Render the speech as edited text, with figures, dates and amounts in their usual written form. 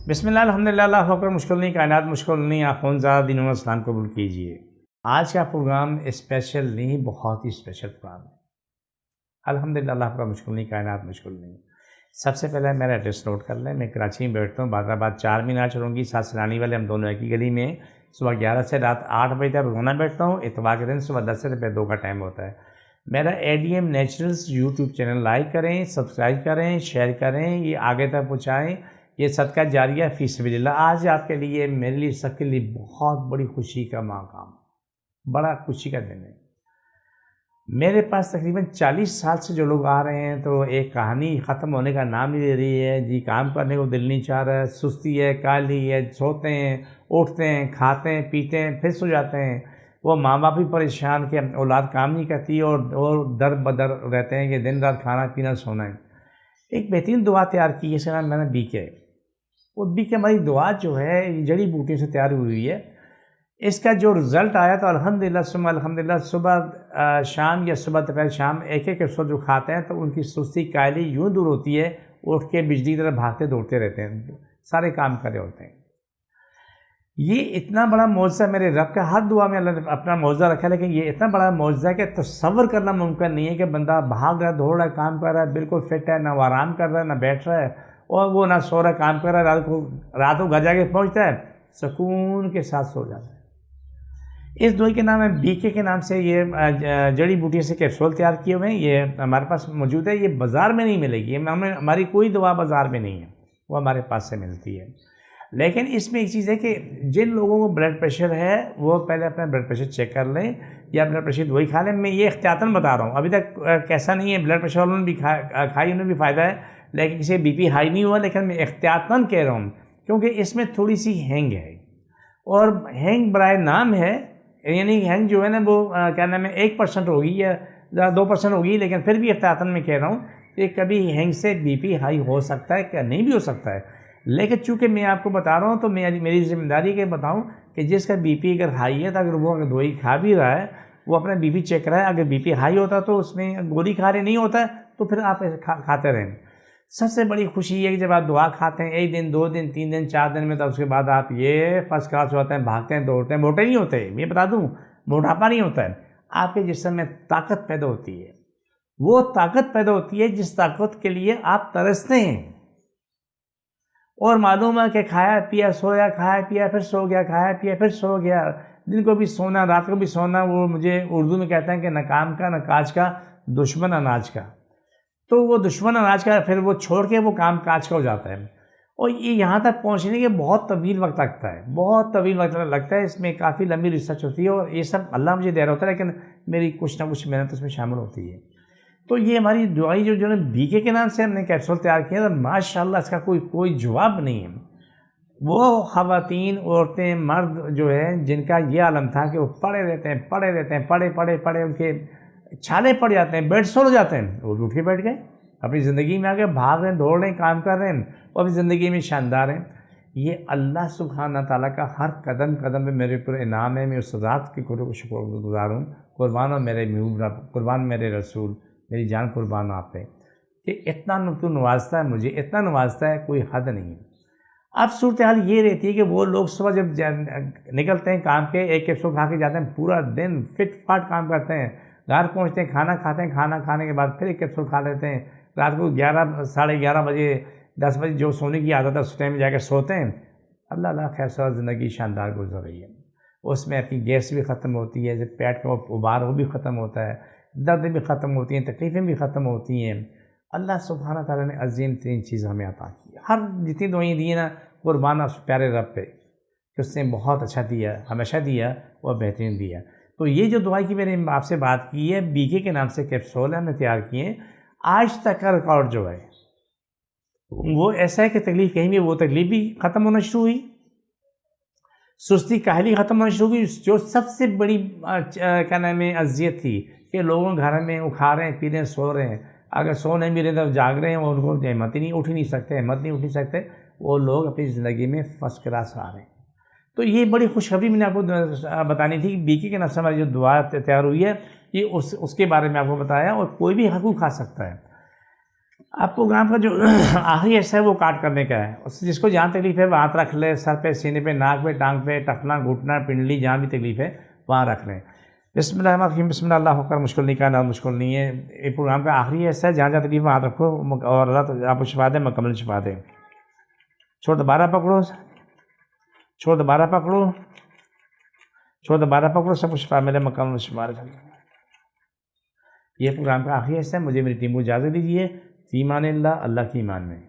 بسم اللہ الحمدللہ اللہ اکبر مشکل نہیں کائنات مشکل نہیں آخون زادہ دین و اسلام قبول کیجئے۔ آج کا پروگرام اسپیشل نہیں، بہت ہی اسپیشل پروگرام ہے۔ الحمدللہ اللہ اکبر مشکل نہیں کائنات مشکل نہیں۔ سب سے پہلے میرا ایڈریس نوٹ کر لیں، میں کراچی میں بیٹھتا ہوں، بادر آباد 4 مینار چلوں گی، ساتھ سیلانی والے ہم دونوں ایک ہی گلی میں، صبح 11 سے رات 8 بجے تک روزانہ بیٹھتا ہوں، اتوار کے دن صبح 10 سے 2 کا ٹائم ہوتا ہے۔ میرا ADM naturals YouTube channel like کریں، سبسکرائب کریں، شیئر کریں، یہ آگے تک پہنچائیں، یہ صدقہ جاریہ فی سبیل اللہ۔ آج آپ کے لیے میرے لیے سب کے لیے بہت بڑی خوشی کا مقام، بڑا خوشی کا دن ہے۔ میرے پاس تقریباً 40 سال سے جو لوگ آ رہے ہیں تو ایک کہانی ختم ہونے کا نام نہیں لے رہی ہے جی، کام کرنے کو دل نہیں چاہ رہا ہے، سستی ہے، کاہلی ہے، سوتے ہیں، اٹھتے ہیں، کھاتے ہیں، پیتے ہیں، پھر سو جاتے ہیں۔ وہ ماں باپ بھی پریشان کہ اولاد کام نہیں کرتی اور در بدر رہتے ہیں کہ دن رات کھانا پینا سونا ہے۔ ایک بہترین دعا تیار کی ہے، اس کا نام میں نے BK۔ وہ BK ہماری دعا جو ہے جڑی بوٹیوں سے تیار ہوئی ہے۔ اس کا جو رزلٹ آیا تو الحمدللہ ثم الحمدللہ، صبح شام یا صبح دوپہر شام ایک کیپسول جو کھاتے ہیں تو ان کی سستی کائلی یوں دور ہوتی ہے، اٹھ کے بجلی کی طرح بھاگتے دوڑتے رہتے ہیں، سارے کام کر رہے ہوتے ہیں۔ یہ اتنا بڑا معجزہ میرے رب کا، ہر دعا میں اللہ نے اپنا معجزہ رکھا ہے، لیکن یہ اتنا بڑا معجزہ ہے کہ تصور کرنا ممکن نہیں ہے کہ بندہ بھاگ رہا ہے، دوڑ رہا ہے، کام کر رہا ہے، بالکل فٹ ہے، نہ وہ آرام کر رہا ہے، نہ بیٹھ رہا ہے، اور وہ نہ سو رہا ہے، کام کر رہا ہے، رات کو گھر جا کے پہنچتا ہے، سکون کے ساتھ سو جاتا ہے۔ اس دوائی کے نام ہے BK کے نام سے یہ جڑی بوٹی سے کیپسول تیار کیے ہوئے ہیں، یہ ہمارے پاس موجود ہے، یہ بازار میں نہیں ملے گی، ہماری کوئی دوا بازار میں نہیں ہے، وہ ہمارے پاس سے ملتی ہے۔ لیکن اس میں ایک چیز ہے کہ جن لوگوں کو بلڈ پریشر ہے وہ پہلے اپنا بلڈ پریشر چیک کر لیں یا بلڈ پریشر دوائی کھا لیں۔ میں یہ احتیاطاً بتا رہا ہوں، ابھی تک کیسا نہیں ہے، بلڈ پریشر والوں نے بھی کھائی، انہیں بھی فائدہ ہے، لیکن کسی BP ہائی نہیں ہوا، لیکن میں احتیاطاً کہہ رہا ہوں کیونکہ اس میں تھوڑی سی ہینگ ہے، اور ہینگ برائے نام ہے، یعنی ہینگ جو ہے نا وہ کیا نام ہے 1% ہوگی یا 2% ہوگی، لیکن پھر بھی احتیاطاً میں کہہ رہا ہوں کہ کبھی ہینگ سے BP ہائی ہو سکتا ہے، کیا نہیں بھی ہو سکتا ہے، لیکن چونکہ میں آپ کو بتا رہا ہوں تو میری ذمہ داری کہ بتاؤں کہ جس کا BP اگر ہائی ہے تو اگر وہ دوائی کھا بھی رہا ہے وہ اپنا BP چیک کرائے، اگر BP ہائی ہوتا تو اس میں گولی کھا رہے نہیں ہوتا تو پھر آپ کھاتے رہیں۔ سب سے بڑی خوشی یہ ہے کہ جب آپ دعا کھاتے ہیں 1 دن 2 دن 3 دن 4 دن میں، تو اس کے بعد آپ یہ فرسٹ کلاس ہوتے ہیں، بھاگتے ہیں دوڑتے ہیں، موٹے نہیں ہوتے، میں بتا دوں موٹاپا نہیں ہوتا ہے، آپ کے جسم میں طاقت پیدا ہوتی ہے، وہ طاقت پیدا ہوتی ہے جس طاقت کے لیے آپ ترستے ہیں، اور معلوم ہے کہ کھایا پیا سویا، کھایا پیا پھر سو گیا، کھایا پیا پھر سو گیا، دن کو بھی سونا رات کو بھی سونا، وہ مجھے اردو میں کہتے ہیں کہ نہ کام کا نہ کاج کا دشمن اناج کا، تو وہ دشمن اناج کا پھر وہ چھوڑ کے وہ کام کاج کا ہو جاتا ہے، اور یہ یہاں تک پہنچنے کے بہت طویل وقت لگتا ہے، بہت طویل وقت لگتا ہے، اس میں کافی لمبی ریسرچ ہوتی ہے، اور یہ سب اللہ مجھے دے رہا ہوتا ہے، لیکن میری کچھ نہ کچھ محنت اس میں شامل ہوتی ہے۔ تو یہ ہماری دوائی جو ہے BK کے نام سے ہم نے کیپسول تیار کیا ہے، ماشاءاللہ اس کا کوئی جواب نہیں ہے۔ وہ خواتین عورتیں مرد جو ہے جن کا یہ عالم تھا کہ وہ پڑے رہتے ہیں، پڑے ان کے چھالے پڑ جاتے ہیں، بیڈ سو ہو جاتے ہیں، وہ اٹھ کے بیٹھ گئے، اپنی زندگی میں آگے بھاگ رہے ہیں، دوڑ رہے ہیں، کام کر رہے ہیں، اور اپنی زندگی میں شاندار ہیں۔ یہ اللہ سبحانہ تعالیٰ کا ہر قدم قدم پہ میرے پر انعام ہے، میں اس ذات کی شکر گزار ہوں، قربان ہو میرے محبوب رب، قربان میرے رسول، میری جان قربان آپ پہ، کہ اتنا تو نوازتا ہے مجھے، اتنا نوازتا ہے کوئی حد نہیں ہے۔ اب صورتحال یہ رہتی ہے کہ وہ لوگ صبح جب نکلتے ہیں کام کے، ایک کیپسول کھا کے جاتے ہیں، پورا دن فٹ فاٹ کام کرتے ہیں، گھر پہنچتے ہیں، کھانا کھاتے ہیں، کھانا کھانے کے بعد پھر ایک کیپسول کھا لیتے ہیں، رات کو 11 بجے 10 بجے جو سونے کی عادت ہے اس ٹائم میں جا کے سوتے ہیں۔ اللہ خیر سوا زندگی شاندار گزر رہی ہے، اس میں اپنی گیس بھی ختم ہوتی ہے، جب پیٹ کا ابار وہ بھی ختم ہوتا ہے، درد بھی ختم ہوتی ہیں، تکلیفیں بھی ختم ہوتی ہیں۔ اللہ سبحانہ تعالیٰ نے عظیم ترین چیز ہمیں عطا کی ہے، ہر جتنی دعائیں دی ہیں نا، قربان اس پیارے رب پہ کہ اس نے بہت اچھا دیا، ہمیشہ دیا اور بہترین دیا۔ تو یہ جو دوائی کی میں نے آپ سے بات کی ہے BK کے نام سے کیپسول ہم نے تیار کیے ہیں، آج تک کا ریکارڈ جو ہے وہ ایسا ہے کہ تکلیف کہیں بھی، وہ تکلیف بھی ختم ہونا شروع ہوئی، سستی کاہلی ختم ہونا شروع ہوئی، جو سب سے بڑی کیا نام ہے اذیت تھی کہ لوگوں گھر میں اکھا رہے ہیں، پی رہے ہیں، سو رہے ہیں، اگر سو نہیں بھی رہے تو جاگ رہے ہیں، اور ان کو ہمت نہیں اٹھ نہیں سکتے، وہ لوگ اپنی زندگی میں فرسٹ کلاس آ رہے ہیں۔ تو یہ بڑی خوشخبری میں نے آپ کو بتانی تھی کہ BK کے نام سے ہماری جو دعا تیار ہوئی ہے، یہ اس کے بارے میں آپ کو بتایا، اور کوئی بھی حقوق کھا سکتا ہے۔ اب پروگرام کا جو آخری حصہ ہے وہ کاٹ کرنے کا ہے، اس جس کو جہاں تکلیف ہے وہ ہاتھ رکھ لے، سر پہ، سینے پہ، ناک پہ، ٹانگ پہ، ٹخنا، گھٹنا، پنڈلی، جہاں بھی تکلیف ہے وہاں رکھ لیں۔ بسم اللہ الرحمن الرحیم، بسم اللہ اللہ اکبر، مشکل نہیں کائنات مشکل نہیں ہے۔ یہ پروگرام کا آخری حصہ ہے، جہاں جہاں تکلیف وہاں ہاتھ رکھو اور اللہ تعالیٰ آپ کو شفا دے، مکمل شفا دے۔ چھوڑ دوبارہ پکڑو، چھوڑ دوبارہ پکڑو، چھوڑ دوبارہ پکڑو، سب کو شفا ملے، مکمل شفا دے۔ یہ پروگرام کا آخری حصہ ہے، مجھے میری ٹیم کو اجازت دیجیے، فی امان اللہ، اللہ کی ایمان میں۔